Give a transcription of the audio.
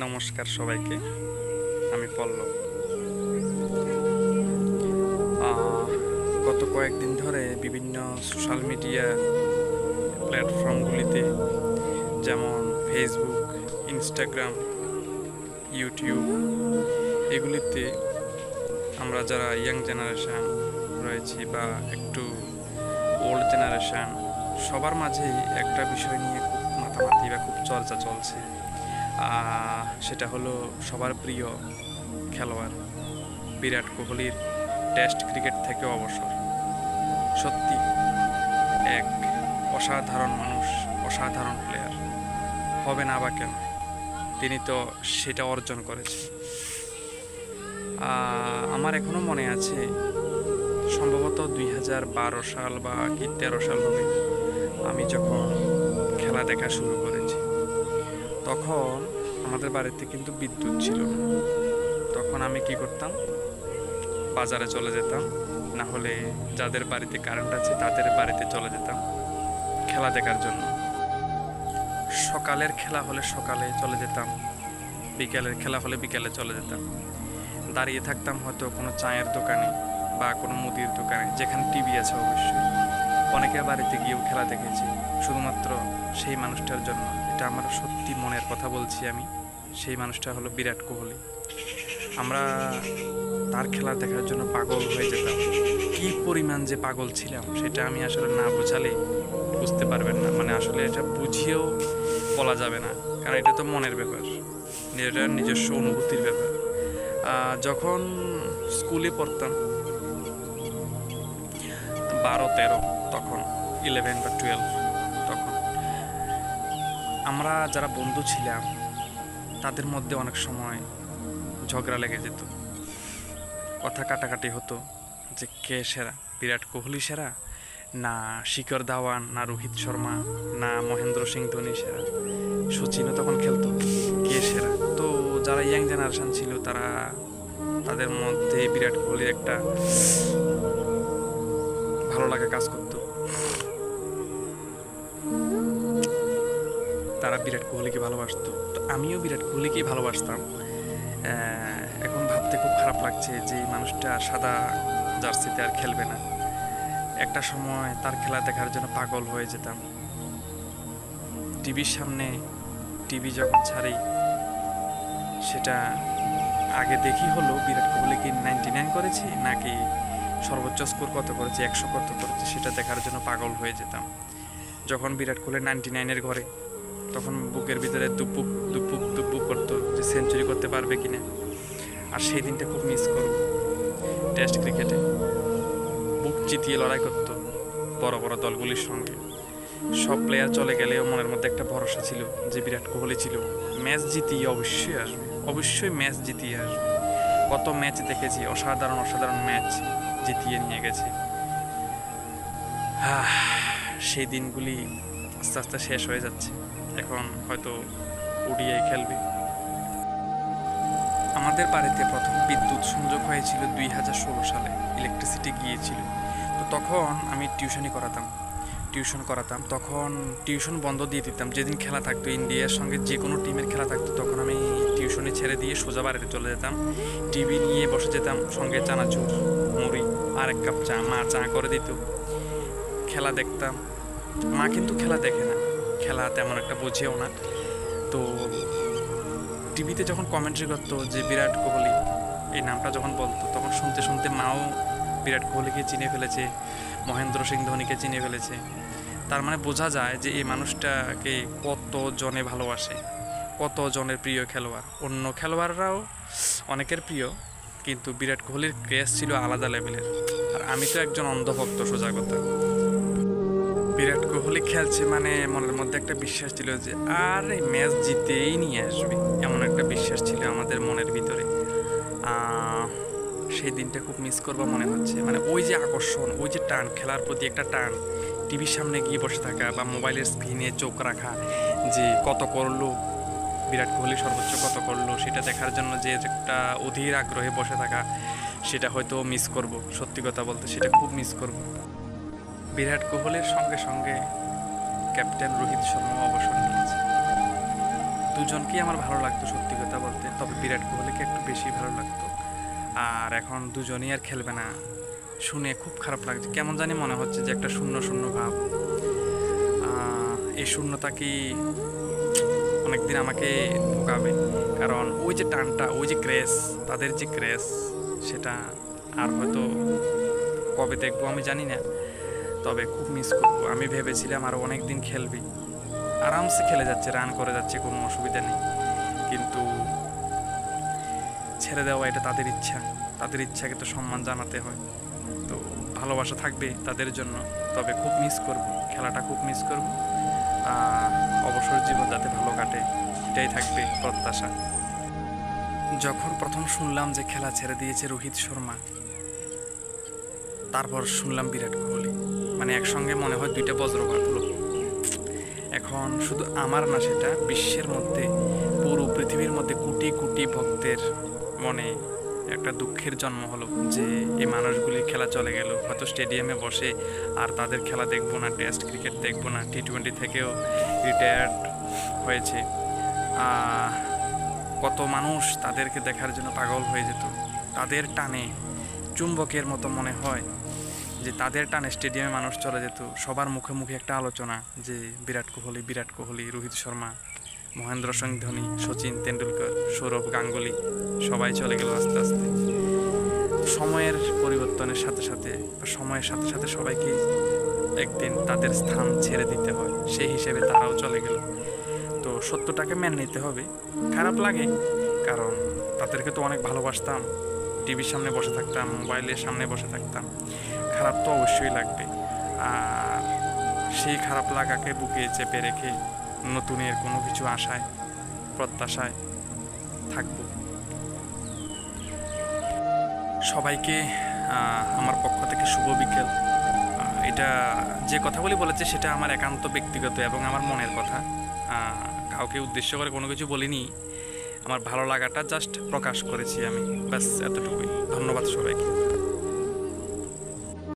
নমস্কার সবাইকে, আমি পল্লব। গত কয়েকদিন ধরে বিভিন্ন সোশ্যাল মিডিয়া প্ল্যাটফর্মগুলিতে যেমন ফেসবুক, ইনস্টাগ্রাম, ইউটিউব এগুলিতে আমরা যারা ইয়াং জেনারেশান রয়েছি বা একটু ওল্ড জেনারেশান সবার মাঝেই একটা বিষয় নিয়ে খুব মাতামাতি বা খুব চর্চা চলছে। সেটা হলো সবার প্রিয় খেলোয়াড় বিরাট কোহলির টেস্ট ক্রিকেট থেকে অবসর। সত্যি এক অসাধারণ মানুষ, অসাধারণ প্লেয়ার, হবে না বা কেন, তিনি তো সেটা অর্জন করেছে। আমার এখনও মনে আছে, সম্ভবত 2012 সাল বা কি 13 সাল হবে, আমি যখন খেলা দেখা শুরু করেছি। তখন আমাদের বাড়িতে কিন্তু বিদ্যুৎ ছিল না। তখন আমি কি করতাম, বাজারে চলে যেতাম, না হলে যাদের বাড়িতে কারেন্ট আছে তাদের বাড়িতে চলে যেতাম খেলা দেখার জন্য। সকালের খেলা হলে সকালে চলে যেতাম, বিকেলের খেলা হলে বিকেলে চলে যেতাম। দাঁড়িয়ে থাকতাম হয়তো কোনো চায়ের দোকানে বা কোনো মুদির দোকানে, যেখানে টিভি আছে অবশ্যই। অনেকের বাড়িতে গিয়েও খেলা দেখেছি শুধুমাত্র সেই মানুষটার জন্য। এটা আমার সত্যি মনের কথা বলছি আমি। সেই মানুষটা হলো বিরাট কোহলি। আমরা তার খেলা দেখার জন্য পাগল হয়ে যেতাম। কি পরিমাণ যে পাগল ছিলাম সেটা আমি আসলে না বোঝালে বুঝতে পারবেন না। মানে আসলে এটা বুঝিয়েও বলা যাবে না, কারণ এটা তো মনের ব্যাপার, এটা নিজস্ব অনুভূতির ব্যাপার। যখন স্কুলে পড়তাম 12-13, তখন 11 বা 12, তখন আমরা যারা বন্ধু ছিলাম তাদের মধ্যে অনেক সময় ঝগড়া লেগে যেত, কথা কাটাকাটি হতো যে কে সেরা, বিরাট কোহলি সেরা না শিখর ধাওয়ান, না রোহিত শর্মা, না মহেন্দ্র সিং ধোনি সেরা, সচিনও তখন খেলতো, কে সেরা। তো যারা ইয়াং জেনারেশন ছিল তারা, তাদের মধ্যে বিরাট কোহলির একটা ভালো লাগা কাজ করতো। তারা বিরাট কোহলিকে ভালোবাসতো, তো আমিও বিরাট কোহলিকেই ভালোবাসতাম। এখন ভাবতে খুব খারাপ লাগছে যে এই মানুষটা সাদা জার্সিতে আর খেলবে না। একটা সময় তার খেলা দেখার জন্য পাগল হয়ে যেতাম। টিভির সামনে, টিভি যখন ছাড়ি, সেটা আগে দেখি হলো বিরাট কোহলি কি 99 করেছে নাকি সর্বোচ্চ স্কোর কত করেছে, 100 কত করেছে, সেটা দেখার জন্য পাগল হয়ে যেতাম। যখন বিরাট কোহলি 99-এর ঘরে, তখন বুকের ভিতরে দুপুক দুপুক দুপুক করতো যে সেঞ্চুরি করতে পারবে কিনা। আর সেই দিনটা খুব মিস করব। টেস্ট ক্রিকেটে বুক চিতিয়ে লড়াই করতো বড় বড় দলগুলির সঙ্গে। সব প্লেয়ার চলে গেলেও মনের মধ্যে একটা ভরসা ছিল যে বিরাট কোহলি ছিল, ম্যাচ জিতিয়ে অবশ্যই আসবে, অবশ্যই ম্যাচ জিতিয়ে আসবে। কত ম্যাচ দেখেছি, অসাধারণ অসাধারণ ম্যাচ জিতিয়ে নিয়ে গেছে। সেই দিনগুলি আস্তে আস্তে শেষ হয়ে যাচ্ছে। এখন হয়তো ওডিআই খেলবে। আমাদের বাড়িতে প্রথম বিদ্যুৎ সংযোগ হয়েছিল 2016 সালে, ইলেকট্রিসিটি গিয়েছিল। তো তখন আমি টিউশন করাতাম। তখন টিউশন বন্ধ দিয়ে দিতাম। যেদিন খেলা থাকতো, ইন্ডিয়ার সঙ্গে যে কোনো টিমের খেলা থাকতো, তখন আমি টিউশনে ছেড়ে দিয়ে সোজা বাড়িতে চলে যেতাম। টিভি নিয়ে বসে যেতাম, সঙ্গে চানাচুর, মুড়ি আর 1 কাপ চা। মা চা করে দিত, খেলা দেখতাম। মা কিন্তু খেলা দেখে না, খেলা তেমন একটা বোঝেও না। তো টিভিতে যখন কমেন্ট্রি করতো যে বিরাট কোহলি, এই নামটা যখন বলতো, তখন শুনতে শুনতে মাও বিরাট কোহলিকে চিনে ফেলেছে, মহেন্দ্র সিং ধোনিকে চিনে ফেলেছে। তার মানে বোঝা যায় যে এই মানুষটাকে কত জনে ভালোবাসে, কত জনের প্রিয় খেলোয়াড়। অন্য খেলোয়াড়রাও অনেকের প্রিয়, কিন্তু বিরাট কোহলির ক্রেজ ছিল আলাদা লেভেলের। আর আমি তো একজন অন্ধভক্ত, সোজা কথা। বিরাট কোহলি খেলছে মানে মনের মধ্যে একটা বিশ্বাস ছিল যে আর এই ম্যাচ জিতেই নিয়ে আসবে, এমন একটা বিশ্বাস ছিল আমাদের মনের ভিতরে। সেই দিনটা খুব মিস করবো মনে হচ্ছে। মানে ওই যে আকর্ষণ, ওই যে টান, খেলার প্রতি একটা টান, টিভির সামনে গিয়ে বসে থাকা বা মোবাইলের স্ক্রিনে চোখ রাখা যে কত করলো বিরাট কোহলি, সর্বোচ্চ কত করলো, সেটা দেখার জন্য যে একটা অধীর আগ্রহে বসে থাকা, সেটা হয়তো মিস করব। সত্যি কথা বলতে সেটা খুব মিস করব। বিরাট কোহলির সঙ্গে সঙ্গে ক্যাপ্টেন রোহিত শর্মা অবসর নিয়েছে। দুজনকেই আমার ভালো লাগতো সত্যি কথা বলতে, তবে বিরাট কোহলিকে একটু বেশি ভালো লাগতো। আর এখন দুজনই আর খেলবে না শুনে খুব খারাপ লাগছে, কেমন জানি মনে হচ্ছে যে একটা শূন্য শূন্য ভাব। এই শূন্যতা কি অনেকদিন আমাকে ভোগাবে, কারণ ওই যে টানটা, ওই যে ক্রেজ, তাদের যে ক্রেজ, সেটা আর হয়তো কবে দেখবো আমি জানি না। তবে খুব মিস করবো। আমি ভেবেছিলাম আরও অনেক দিন খেলবি, আরামসে খেলে যাচ্ছে, রান করে যাচ্ছে, কোনো অসুবিধা নেই। কিন্তু ছেড়ে দেওয়া এটা তাদের ইচ্ছা, তাদের ইচ্ছাকে তো সম্মান জানাতে হয়। তো ভালোবাসা থাকবে তাদের জন্য, তবে খুব মিস করব, খেলাটা খুব মিস করব। অবসর জীবন যাতে ভালো কাটে এটাই থাকবে প্রত্যাশা। যখন প্রথম শুনলাম যে খেলা ছেড়ে দিয়েছে রোহিত শর্মা, তারপর শুনলাম বিরাট কোহলি, মানে একসঙ্গে মনে হয় দুইটা বজ্রপাত হলো। এখন শুধু আমার না, সেটা বিশ্বের মধ্যে, পুরো পৃথিবীর মধ্যে কোটি কোটি ভক্তের মনে একটা দুঃখের জন্ম হলো যে এই মানুষগুলির খেলা চলে গেল। হয়তো স্টেডিয়ামে বসে আর তাদের খেলা দেখবো না, টেস্ট ক্রিকেট দেখবো না, টি-20 থেকেও রিটায়ার্ড হয়েছে। কত মানুষ তাদেরকে দেখার জন্য পাগল হয়ে যেত, তাদের টানে চুম্বকের মতো মনে হয় যে তাদের টানে স্টেডিয়ামে মানুষ চলে যেত। সবার মুখে মুখে একটা আলোচনা যে বিরাট কোহলি, বিরাট কোহলি, রোহিত শর্মা, মহেন্দ্র সিং ধোনি, সচিন তেন্ডুলকর, সৌরভ গাঙ্গুলি, সবাই চলে গেল আস্তে আস্তে। সময়ের পরিবর্তনের সাথে সাথে বা সময়ের সাথে সাথে সবাইকে একদিন তাদের স্থান ছেড়ে দিতে হয়, সেই হিসেবে তারাও চলে গেল। তো সত্যটাকে মেনে নিতে হবে। খারাপ লাগে, কারণ তাদেরকে তো অনেক ভালোবাসতাম, টিভির সামনে বসে থাকতাম, মোবাইলের সামনে বসে থাকতাম, খারাপ তো অবশ্যই লাগবে। আর সেই খারাপ লাগাকে বুকে চেপে রেখে নতুনের কোনো কিছু আশায়, প্রত্যাশায় থাকব। সবাইকে আমার পক্ষ থেকে শুভ বিকেল। এটা যে কথাগুলি বলেছে সেটা আমার একান্ত ব্যক্তিগত এবং আমার মনের কথা, কাউকে উদ্দেশ্য করে কোনো কিছু বলিনি। আমার ভালো লাগাটা জাস্ট প্রকাশ করেছি আমি, ব্যাস এতটুকুই। ধন্যবাদ সবাইকে।